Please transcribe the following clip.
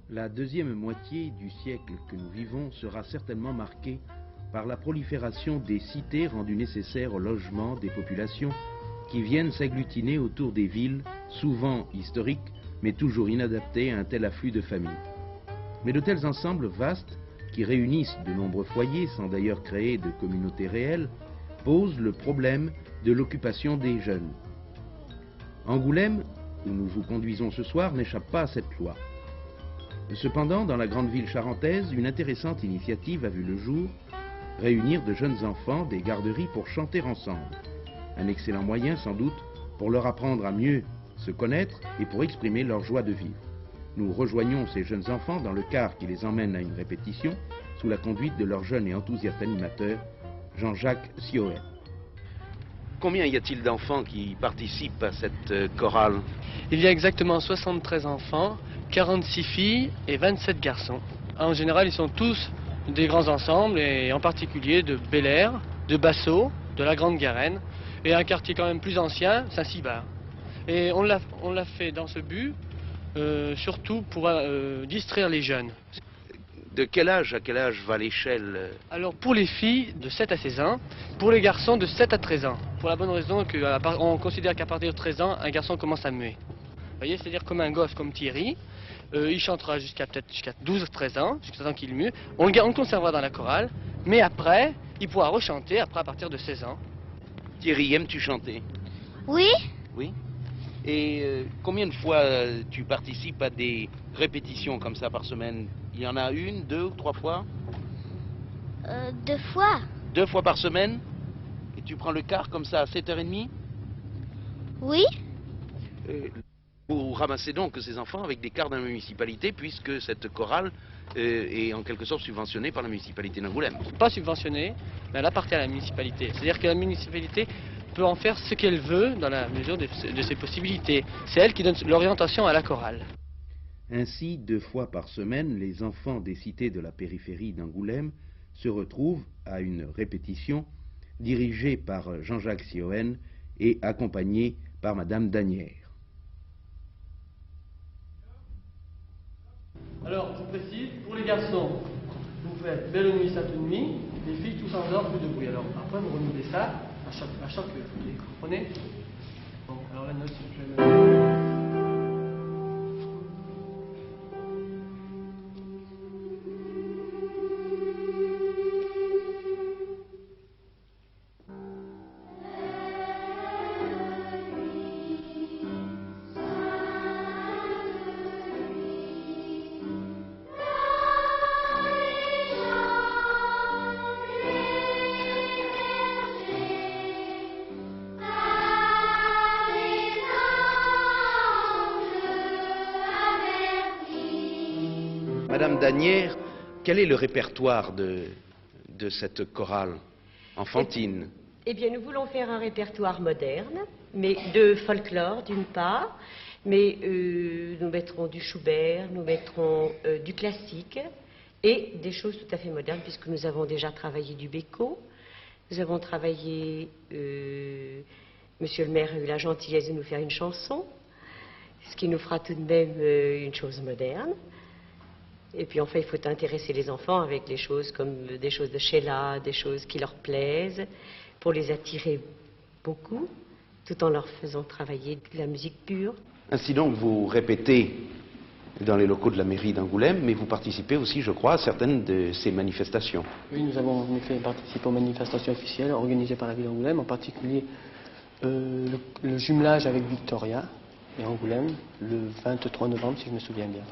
La deuxième moitié du siècle que nous vivons sera certainement marquée par la prolifération des cités rendues nécessaires au logement des populations qui viennent s'agglutiner autour des villes, souvent historiques, mais toujours inadaptées à un tel afflux de familles. Mais de tels ensembles vastes, qui réunissent de nombreux foyers sans d'ailleurs créer de communauté réelle, posent le problème de l'occupation des jeunes. Angoulême, où nous vous conduisons ce soir, n'échappe pas à cette loi. Cependant, dans la grande ville charentaise, une intéressante initiative a vu le jour, réunir de jeunes enfants des garderies pour chanter ensemble. Un excellent moyen, sans doute, pour leur apprendre à mieux se connaître et pour exprimer leur joie de vivre. Nous rejoignons ces jeunes enfants dans le car qui les emmène à une répétition, sous la conduite de leur jeune et enthousiaste animateur, Jean-Jacques Sioët. Combien y a-t-il d'enfants qui participent à cette chorale? Il y a exactement 73 enfants, 46 filles et 27 garçons. En général, ils sont tous des grands ensembles, et en particulier de Bel-Air, de Bassot, de la Grande Garenne, et un quartier quand même plus ancien, Saint-Cybard. Et on l'a fait dans ce but, surtout pour distraire les jeunes. De quel âge à quel âge va l'échelle? Alors pour les filles, de 7 à 16 ans, pour les garçons, de 7 à 13 ans. Pour la bonne raison qu'on considère qu'à partir de 13 ans, un garçon commence à muer. Vous voyez, c'est-à-dire comme un gosse comme Thierry, il chantera jusqu'à 12-13 ans, jusqu'à temps qu'il mue. On le conservera dans la chorale, mais après, il pourra rechanter à partir de 16 ans. Thierry, aimes-tu chanter? Oui. Oui. Et combien de fois tu participes à des répétitions comme ça par semaine? Il y en a une, 2 ou 3 fois? 2 fois. 2 fois par semaine? Et tu prends le car comme ça à 7h30? Oui. Vous ramassez donc ces enfants avec des cars de la municipalité, puisque cette chorale est en quelque sorte subventionnée par la municipalité d'Angoulême. Pas subventionnée, mais elle appartient à la municipalité. C'est-à-dire que la municipalité peut en faire ce qu'elle veut dans la mesure de ses possibilités. C'est elle qui donne l'orientation à la chorale. Ainsi, 2 fois par semaine, les enfants des cités de la périphérie d'Angoulême se retrouvent à une répétition dirigée par Jean-Jacques Sioët et accompagnée par Madame Danière. Alors, je vous précise, pour les garçons, vous faites Belle nuit, sainte nuit, les filles tous en dehors, plus de bruit. Alors, après, vous renouvelez ça à chaque vous comprenez? Bon, alors la note, s'il vous plaît. Madame Danière, quel est le répertoire de cette chorale enfantine? Eh bien, nous voulons faire un répertoire moderne, mais de folklore d'une part, mais nous mettrons du Schubert, nous mettrons du classique et des choses tout à fait modernes, puisque nous avons déjà travaillé du Bécaud, nous avons travaillé, Monsieur le maire a eu la gentillesse de nous faire une chanson, ce qui nous fera tout de même une chose moderne. Et puis enfin, il faut intéresser les enfants avec des choses comme des choses de Sheila, des choses qui leur plaisent, pour les attirer beaucoup, tout en leur faisant travailler de la musique pure. Ainsi donc, vous répétez dans les locaux de la mairie d'Angoulême, mais vous participez aussi, je crois, à certaines de ces manifestations. Oui, nous avons en effet participé aux manifestations officielles organisées par la ville d'Angoulême, en particulier le jumelage avec Victoria et Angoulême, le 23 novembre, si je me souviens bien.